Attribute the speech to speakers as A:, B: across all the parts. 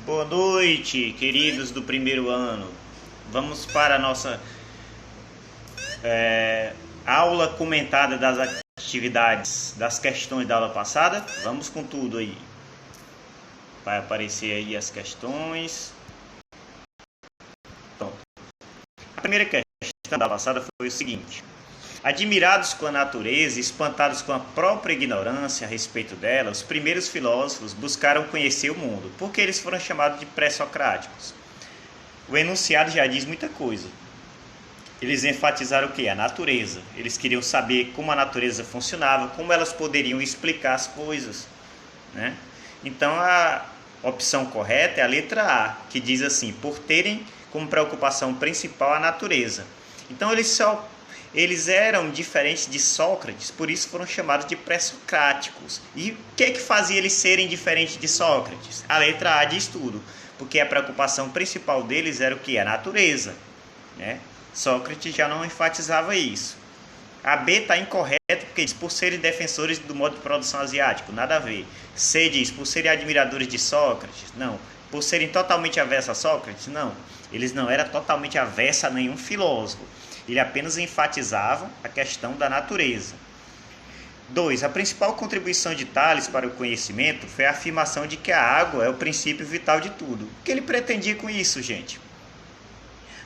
A: Boa noite, queridos do primeiro ano. Vamos para a nossa aula comentada das atividades, das questões da aula passada. Vamos com tudo aí. Vai aparecer aí as questões. Pronto. A primeira questão da aula passada foi o seguinte: admirados com a natureza e espantados com a própria ignorância a respeito dela, os primeiros filósofos buscaram conhecer o mundo, porque eles foram chamados de pré-socráticos. O enunciado já diz muita coisa. Eles enfatizaram o que? A natureza. Eles queriam saber como a natureza funcionava, como elas poderiam explicar as coisas, né? Então a opção correta é a letra A, que diz assim: por terem como preocupação principal a natureza. Então eles eram diferentes de Sócrates, por isso foram chamados de pré-socráticos. E o que fazia eles serem diferentes de Sócrates? A letra A diz tudo, porque a preocupação principal deles era o que? A natureza, né? Sócrates já não enfatizava isso. A B está incorreta porque diz por serem defensores do modo de produção asiático, nada a ver. C diz por serem admiradores de Sócrates, não. Por serem totalmente avessos a Sócrates, não. Eles não eram totalmente avessos a nenhum filósofo. Ele apenas enfatizava a questão da natureza. 2. A principal contribuição de Tales para o conhecimento foi a afirmação de que a água é o princípio vital de tudo. O que ele pretendia com isso, gente?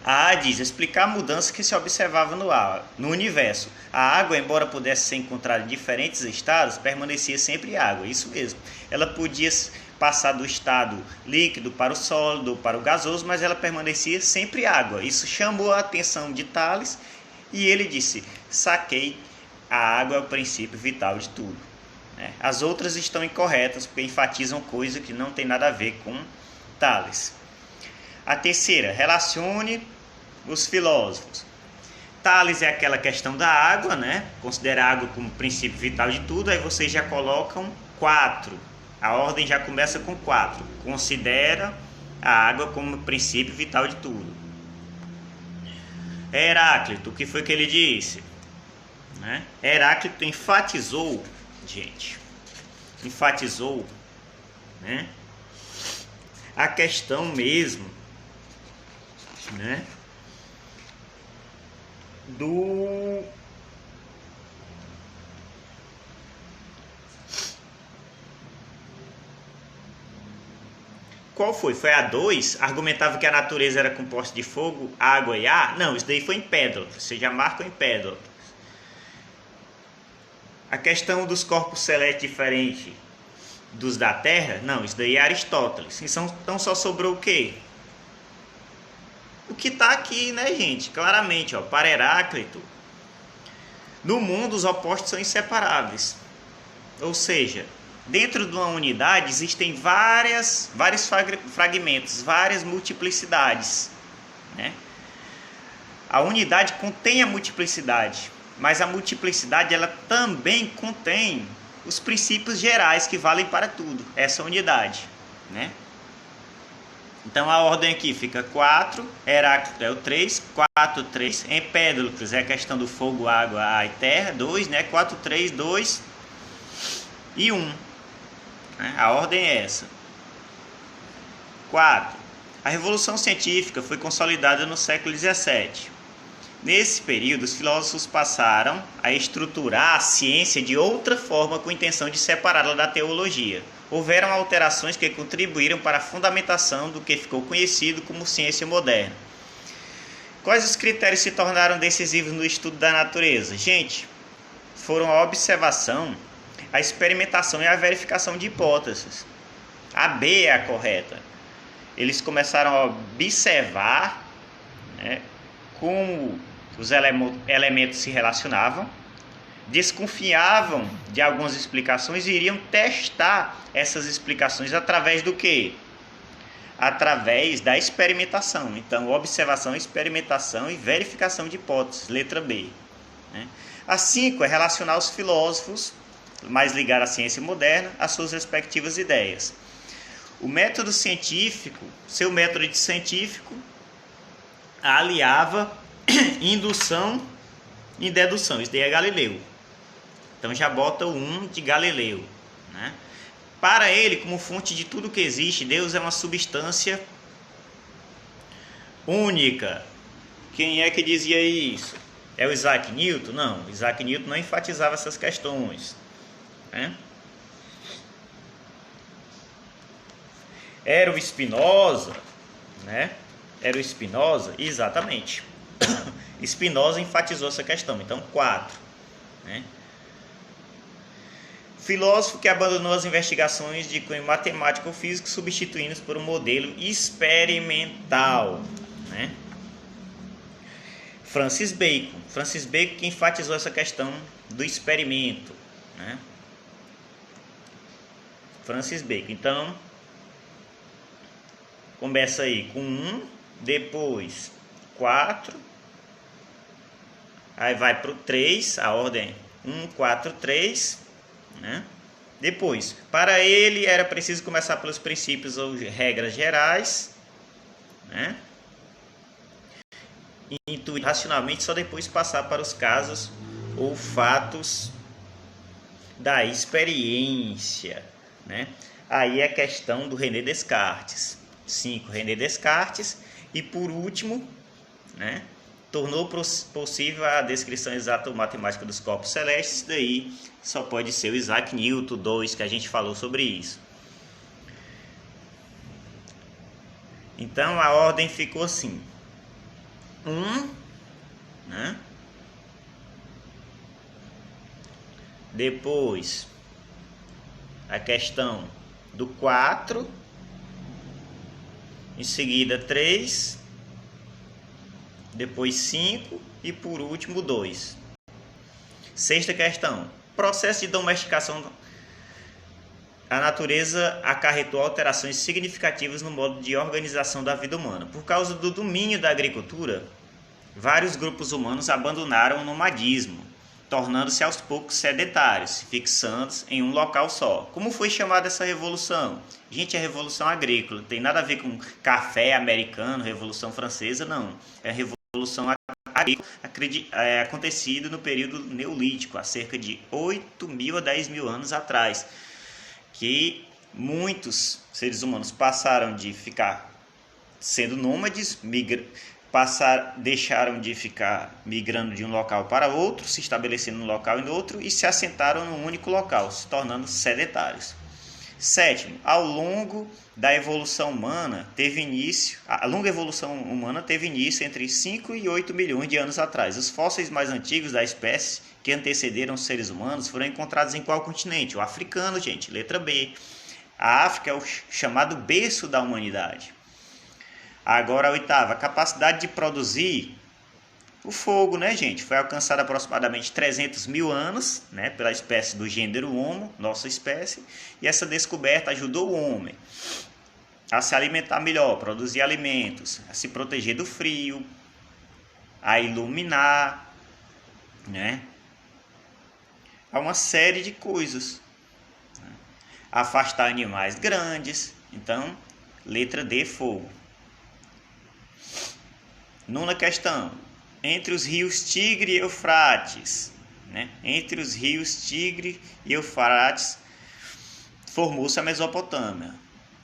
A: A A diz explicar a mudança que se observava no universo. A água, embora pudesse ser encontrada em diferentes estados, permanecia sempre água. Isso mesmo. Ela podia passar do estado líquido para o sólido, para o gasoso, mas ela permanecia sempre água. Isso chamou a atenção de Tales e ele disse: saquei, a água é o princípio vital de tudo. As outras estão incorretas porque enfatizam coisa que não tem nada a ver com Tales. A terceira, relacione os filósofos. Tales é aquela questão da água, né? Considera a água como princípio vital de tudo, aí vocês já colocam 4. A ordem já começa com 4. Considera a água como princípio vital de tudo. Heráclito, o que foi que ele disse? Heráclito enfatizou, gente, né, a questão mesmo, né, do qual foi? Foi a 2? Argumentava que a natureza era composta de fogo, água e ar? Não, isso daí foi Empédocles. Você já marca o Empédocles. A questão dos corpos celestes diferentes dos da Terra? Não, isso daí é Aristóteles. Então só sobrou o quê? O que está aqui, né, gente? Claramente, ó, para Heráclito, no mundo os opostos são inseparáveis. Ou seja, dentro de uma unidade existem vários fragmentos, várias multiplicidades, né? A unidade contém a multiplicidade, mas a multiplicidade ela também contém os princípios gerais que valem para tudo, essa unidade, né? Então a ordem aqui fica 4, Heráclito é o 3, 4, 3, Empédocles é a questão do fogo, água, ar e terra, 2, né? 4, 3, 2 e 1. A ordem é essa. 4. A Revolução Científica foi consolidada no século XVII. Nesse período, os filósofos passaram a estruturar a ciência de outra forma com a intenção de separá-la da teologia. Houveram alterações que contribuíram para a fundamentação do que ficou conhecido como ciência moderna. Quais os critérios se tornaram decisivos no estudo da natureza? Gente, foram a observação, a experimentação e a verificação de hipóteses. A B é a correta. Eles começaram a observar, né, como os elementos se relacionavam, desconfiavam de algumas explicações e iriam testar essas explicações através do quê? Através da experimentação. Então, observação, experimentação e verificação de hipóteses, letra B. A 5 é relacionar os filósofos, mais ligar a ciência moderna às suas respectivas ideias. O método científico, seu método científico, aliava indução e dedução. Isso daí é Galileu. Então já bota o 1 de Galileu, né? Para ele, como fonte de tudo que existe, Deus é uma substância única. Quem é que dizia isso? É o Isaac Newton? Não, Isaac Newton não enfatizava essas questões, né? Era o Spinoza, né? Era o Spinoza, exatamente. Spinoza enfatizou essa questão. Então, 4, né? Filósofo que abandonou as investigações de cunho matemático ou físico, substituindo-os por um modelo experimental, né? Francis Bacon que enfatizou essa questão do experimento, né? Francis Bacon. Então, começa aí com 1, depois 4, aí vai para o 3, a ordem 1, 4, 3, né? Depois, para ele era preciso começar pelos princípios ou regras gerais, né? Intuir racionalmente, só depois passar para os casos ou fatos da experiência, né? Aí é a questão do René Descartes. 5, René Descartes. E por último, né, tornou possível a descrição exata matemática dos corpos celestes. Daí só pode ser o Isaac Newton, 2, que a gente falou sobre isso. Então a ordem ficou assim: 1, né? Depois a questão do 4, em seguida 3, depois 5 e por último 2. Sexta questão: processo de domesticação. A natureza acarretou alterações significativas no modo de organização da vida humana. Por causa do domínio da agricultura, vários grupos humanos abandonaram o nomadismo, tornando-se aos poucos sedentários, fixando-se em um local só. Como foi chamada essa revolução? Gente, é a revolução agrícola, não tem nada a ver com café americano, revolução francesa, não. É a revolução agrícola acontecida no período neolítico, há cerca de 8.000 a 10.000 anos atrás, que muitos seres humanos passaram de ficar sendo nômades, deixaram de ficar migrando de um local para outro, se estabelecendo num local e no outro, e se assentaram num único local, se tornando sedentários. Sétimo, a longa evolução humana teve início entre 5 e 8 milhões de anos atrás. Os fósseis mais antigos da espécie que antecederam os seres humanos foram encontrados em qual continente? O africano, gente, letra B. A África é o chamado berço da humanidade. Agora a oitava, a capacidade de produzir o fogo, né, gente? Foi alcançada aproximadamente 300.000 anos, né, pela espécie do gênero Homo, nossa espécie, e essa descoberta ajudou o homem a se alimentar melhor, produzir alimentos, a se proteger do frio, a iluminar, né? Há uma série de coisas, né? Afastar animais grandes. Então, letra D, fogo. Nona questão: entre os rios Tigre e Eufrates, né? Entre os rios Tigre e Eufrates formou-se a Mesopotâmia.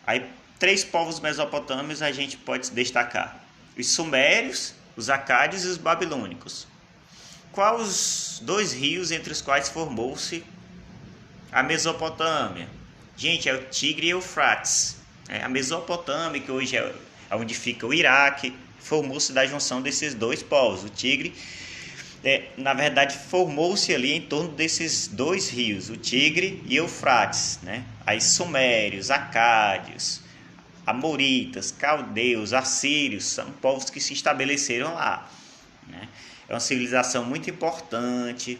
A: Aí 3 povos mesopotâmios a gente pode destacar: os sumérios, os acádios e os babilônicos. Quais os 2 rios entre os quais formou-se a Mesopotâmia? Gente, é o Tigre e Eufrates. A Mesopotâmia, que hoje é onde fica o Iraque, formou-se da junção desses 2 povos. O Tigre, na verdade, formou-se ali em torno desses 2 rios, o Tigre e Eufrates, né? Aí sumérios, acádios, amoritas, caldeus, assírios, são povos que se estabeleceram lá, né? É uma civilização muito importante,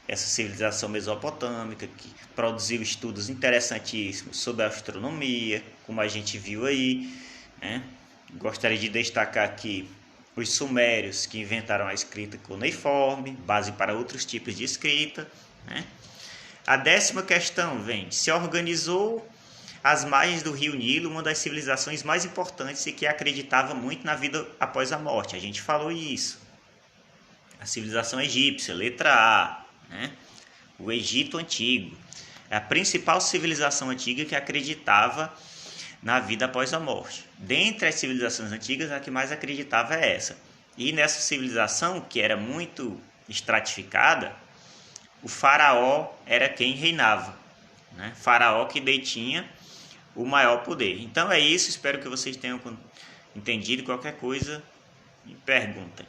A: essa civilização mesopotâmica, que produziu estudos interessantíssimos sobre a astronomia, como a gente viu aí, né? Gostaria de destacar aqui os sumérios, que inventaram a escrita cuneiforme, base para outros tipos de escrita, né? A 10ª questão vem: se organizou às margens do rio Nilo, uma das civilizações mais importantes e que acreditava muito na vida após a morte. A gente falou isso. A civilização egípcia, letra A, né? O Egito Antigo. É a principal civilização antiga que acreditava na vida após a morte. Dentre as civilizações antigas, a que mais acreditava é essa. E nessa civilização, que era muito estratificada, o faraó era quem reinava, né? Faraó que detinha o maior poder. Então é isso, espero que vocês tenham entendido. Qualquer coisa, me perguntem.